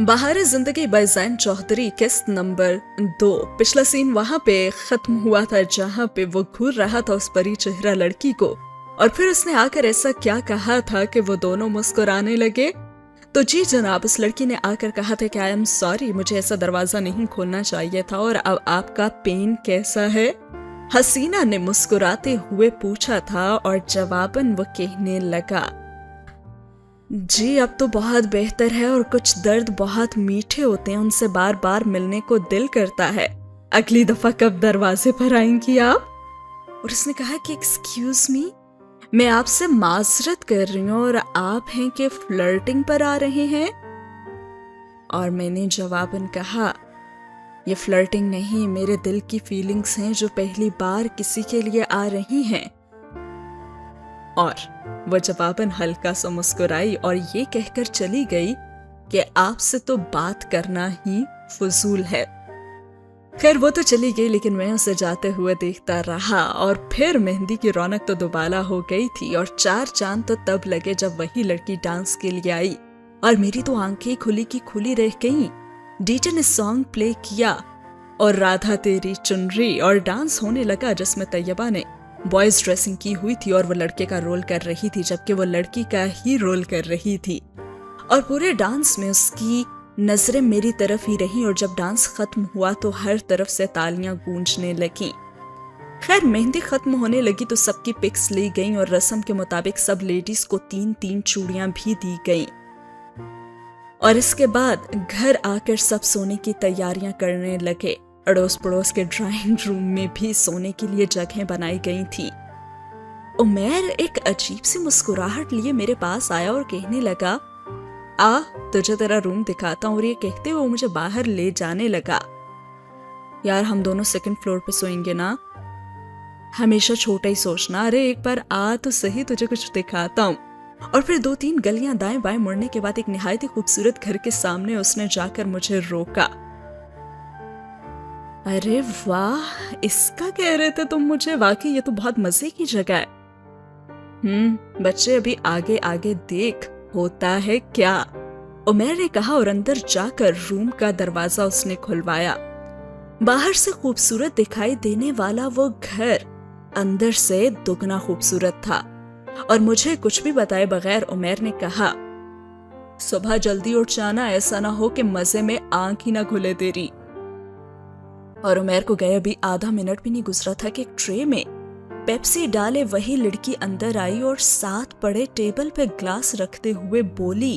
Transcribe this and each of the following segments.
बाहर जिंदगी बाय ज़ैन चौधरी किस्त नंबर 2। पिछला सीन वहां पे खत्म हुआ था जहां पे वो घूर रहा था उस परी चेहरा लड़की को, और फिर उसने आकर ऐसा क्या कहा था कि वो दोनों मुस्कुराने लगे। तो जी जनाब, उस लड़की ने आकर कहा था कि आई एम सॉरी, मुझे ऐसा दरवाजा नहीं खोलना चाहिए था, और अब आपका पेन कैसा है? हसीना ने मुस्कुराते हुए पूछा था और जवाबन वो कहने लगा, जी अब तो बहुत बेहतर है, और कुछ दर्द बहुत मीठे होते हैं, उनसे बार बार मिलने को दिल करता है। अगली दफा कब दरवाजे पर आएंगी आप? और उसने कहा कि एक्सक्यूज मी, मैं आपसे माजरत कर रही हूँ, और आप हैं कि फ्लर्टिंग पर आ रहे हैं? और मैंने जवाबन कहा, ये फ्लर्टिंग नहीं, मेरे दिल की फीलिंग्स हैं जो पहली बार किसी के लिए आ रही हैं। और वह जवाबन हल्का सा मुस्कुराई और ये कहकर चली गई कि आपसे तो बात करना ही फजूल है। खैर वो तो चली गई, लेकिन मैं उसे जाते हुए देखता रहा, और फिर मेहंदी की रौनक तो दोबाला हो गई थी, और 4 चांद तो तब लगे जब वही लड़की डांस के लिए आई, और मेरी तो आंखें खुली की खुली रह गईं। डीजे ने सॉन्ग प्ले किया और राधा तेरी चुनरी, और डांस होने लगा जिसमें तैयबा ने बॉयज ड्रेसिंग की हुई थी और वो लड़के का रोल कर रही थी, जबकि वो लड़की का ही रोल कर रही थी। और पूरे डांस में उसकी नजरें मेरी तरफ ही रही, और जब डांस खत्म हुआ तो हर तरफ से तालियां गूंजने लगी। खैर मेहंदी खत्म होने लगी तो सबकी पिक्स ली गईं, और रस्म के मुताबिक सब लेडीज को 3-3 चूड़ियां भी दी गईं। और इसके बाद घर आकर सब सोने की तैयारियां करने लगे। अड़ोस पड़ोस के ड्राइंग रूम में भी सोने के लिए जगह बनाई गई थी। उमर एक अजीब सी मुस्कुराहट लिए मेरे पास आया और कहने लगा, आ तुझे तेरा रूम दिखाता हूँ, और ये कहते हुए मुझे बाहर ले जाने लगा। यार हम दोनों 2nd फ्लोर पे सोएंगे ना, हमेशा छोटा ही सोचना। अरे एक बार आ तो सही, तुझे कुछ दिखाता हूँ। और फिर 2-3 गलियां दाएं बाएं मुड़ने के बाद एक निहायत ही खूबसूरत घर के सामने उसने जाकर मुझे रोका। अरे वाह, इसका कह रहे थे तुम मुझे? वाकई ये तो बहुत मजे की जगह है। बच्चे अभी आगे आगे देख होता है क्या, उमर ने कहा, और अंदर जाकर रूम का दरवाजा उसने खुलवाया। बाहर से खूबसूरत दिखाई देने वाला वो घर अंदर से दुगना खूबसूरत था। और मुझे कुछ भी बताए बगैर उमर ने कहा, सुबह जल्दी उठ जाना, ऐसा ना हो कि मजे में आंख ही ना खुले तेरी। और उमर को गए अभी आधा मिनट भी नहीं गुजरा था कि एक ट्रे में पेप्सी डाले वही लड़की अंदर आई और साथ पड़े टेबल पे ग्लास रखते हुए बोली,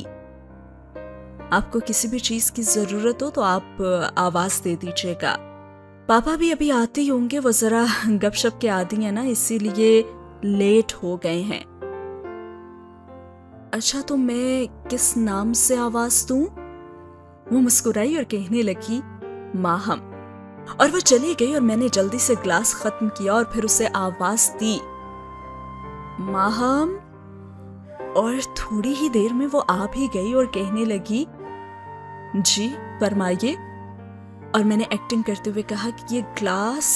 आपको किसी भी चीज की जरूरत हो तो आप आवाज दे दीजिएगा। पापा भी अभी आते ही होंगे, वो जरा गपशप के आदी है ना, इसीलिए लेट हो गए हैं। अच्छा तो मैं किस नाम से आवाज दूं? वो मुस्कुराई और कहने लगी, माहम। और वो चली गई और मैंने जल्दी से ग्लास खत्म किया और फिर उसे आवाज दी, माहम। और थोड़ी ही देर में वो आ भी गई और कहने लगी, जी फरमाइए। और मैंने एक्टिंग करते हुए कहा कि ये ग्लास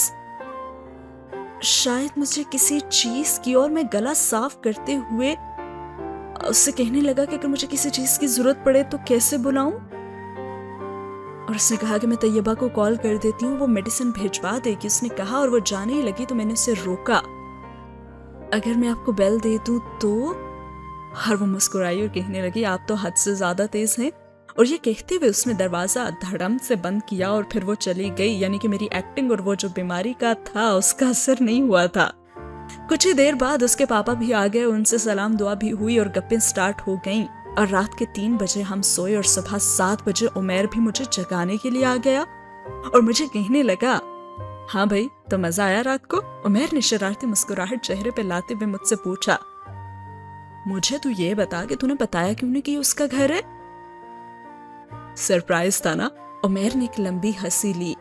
शायद मुझे किसी चीज की, और मैं गला साफ करते हुए उससे कहने लगा कि अगर मुझे किसी चीज की जरूरत पड़े तो कैसे बुलाऊं? और उसने कहा कि मैं तैयबा को कॉल कर देती हूँ, वो मेडिसिन भिजवा देगी, उसने कहा। और वो जाने ही लगी तो मैंने उसे रोका, अगर मैं आपको बेल दे दूं तो? और वो मुस्कुराई और कहने लगी, आप तो हद से ज्यादा तेज हैं। और ये कहते हुए उसने दरवाजा धड़म से बंद किया और फिर वो चली गई। यानी कि मेरी एक्टिंग और वो जो बीमारी का था उसका असर नहीं हुआ था। कुछ ही देर बाद उसके पापा भी आ गए, उनसे सलाम दुआ भी हुई और गप्पें स्टार्ट हो गईं। और रात के 3 बजे हम सोए और सुबह 7 बजे उमर भी मुझे जगाने के लिए आ गया और मुझे कहने लगा, हाँ भाई तो मजा आया रात को? उमर ने शरारती मुस्कुराहट चेहरे पे लाते हुए मुझसे पूछा, मुझे तू ये बता कि तूने बताया क्यों नहीं कि उसका घर है? सरप्राइज था ना? उमर ने एक लंबी हंसी ली।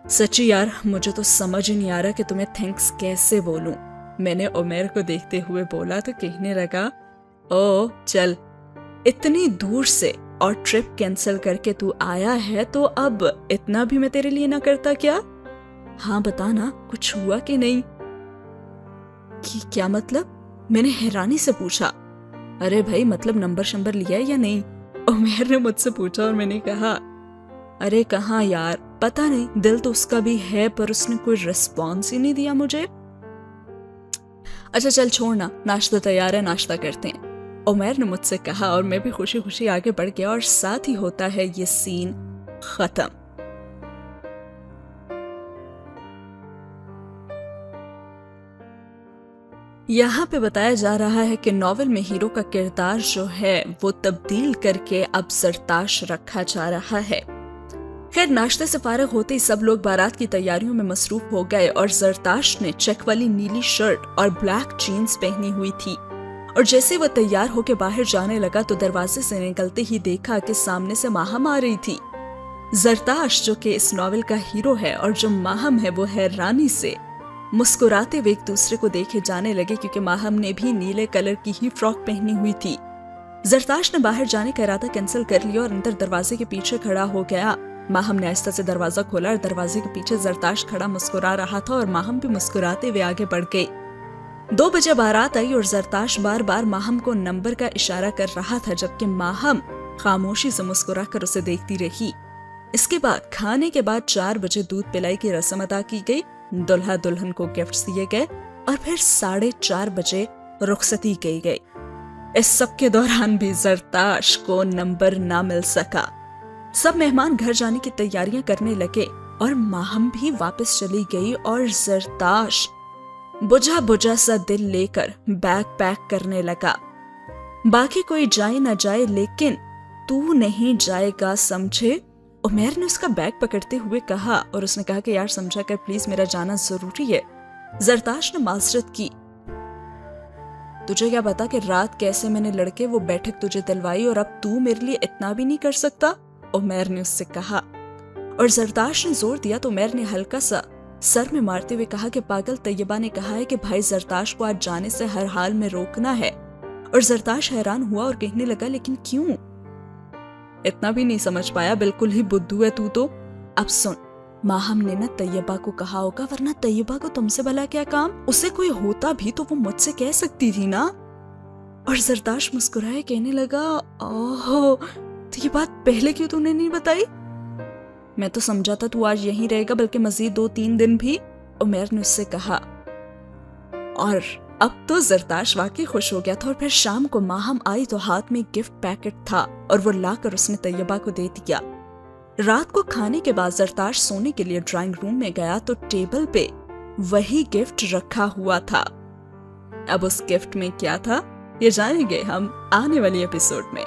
सच्ची यार मुझे तो समझ ही नहीं आ रहा कि तुम्हें थैंक्स कैसे बोलूं। मैंने उमर को देखते हुए बोला तो कहने लगा, ओ चल, इतनी दूर से और ट्रिप कैंसिल करके तू आया है तो अब इतना भी मैं तेरे लिए ना करता क्या? हाँ बता ना, कुछ हुआ कि नहीं? कि क्या मतलब? मैंने हैरानी से पूछा। अरे भाई मतलब नंबर शंबर लिया है या नहीं? उमैर ने मुझसे पूछा और मैंने कहा, अरे कहाँ यार, पता नहीं, दिल तो उसका भी है पर उसने कोई रिस्पॉन्स ही नहीं दिया मुझे। अच्छा चल छोड़ना, नाश्ता तैयार है, नाश्ता करते हैं, उमैर ने मुझसे कहा और मैं भी खुशी खुशी आगे बढ़ गया और साथ ही होता है ये सीन खत्म। यहाँ पे बताया जा रहा है कि नॉवेल में हीरो का किरदार जो है वो तब्दील करके अब जरताश रखा जा रहा है। खैर नाश्ते से फारिग होते ही सब लोग बारात की तैयारियों में मसरूफ हो गए और जरताश ने चेक वाली नीली शर्ट और ब्लैक जीन्स पहनी हुई थी और जैसे वो तैयार होकर बाहर जाने लगा तो दरवाजे से निकलते ही देखा कि सामने से माहम आ रही थी। जरताश जो कि इस नॉवेल का हीरो है और जो माहम है वो हैरानी से मुस्कुराते हुए एक दूसरे को देखे जाने लगे क्योंकि माहम ने भी नीले कलर की ही फ्रॉक पहनी हुई थी। जरताश ने बाहर जाने का इरादा कैंसिल कर लिया और अंदर दरवाजे के पीछे खड़ा हो गया। माहम ने आहिस्ता से दरवाजा खोला और दरवाजे के पीछे जरताश खड़ा मुस्कुरा रहा था और माहम भी मुस्कुराते हुए आगे बढ़ गई। 2 बजे बारात आई और जरताश बार बार माहम को नंबर का इशारा कर रहा था जबकि माहम खामोशी से मुस्कुरा कर उसे देखती रही। इसके बाद खाने के बाद 4 बजे दूध पिलाई की रस्म अदा की गई, दुल्हा दुल्हन को गिफ्ट्स दिए गए और फिर 4:30 बजे रुखसती की गई। इस सब के दौरान भी जरताश को नंबर ना मिल सका। सब मेहमान घर जाने की तैयारियां करने लगे और माहम भी वापस चली गई और जरताश बुझा बुझा सा दिल लेकर बैग पैक करने लगा। बाकी कोई जाए ना जाए लेकिन तू नहीं जाएगा समझे, उमैर ने उसका बैग पकड़ते हुए कहा और उसने कहा कि यार समझा कर प्लीज, मेरा जाना जरूरी है। जरताश ने माजरत की, तुझे क्या पता कि रात कैसे मैंने लड़के वो बैठक तुझे दिलवाई और अब तू मेरे लिए इतना भी नहीं कर सकता, उमैर ने उससे कहा। और जरताश ने जोर दिया तो उमैर ने हल्का सा सर में मारते हुए कहा कि पागल, तैयबा ने कहा है कि भाई जरताश को आज जाने से हर हाल में रोकना है। और जरताश हैरान हुआ और कहने लगा, लेकिन क्यों? इतना भी नहीं समझ पाया, बिल्कुल ही बुद्धू है तू तो। अब सुन, माहम ने ना तैयबा को कहा होगा, वरना तैयबा को तुमसे भला क्या काम? उसे कोई होता भी तो वो मुझसे कह सकती थी ना। और जरताश मुस्कुराए कहने लगा, ओहो तो ये बात पहले क्यों तूने नहीं बताई? मैं तो समझा था तू आज यहीं रहेगा, बल्कि मजीद 2-3 दिन भी, उमैर ने उससे कहा। और अब तो जरताश वाकई खुश हो गया था और फिर शाम को माहम आई तो हाथ में गिफ्ट पैकेट था और वो लाकर उसने तैयबा को दे दिया। रात को खाने के बाद जरताश सोने के लिए ड्राइंग रूम में गया तो टेबल पे वही गिफ्ट रखा हुआ था। अब उस गिफ्ट में क्या था ये जानेंगे हम आने वाली एपिसोड में।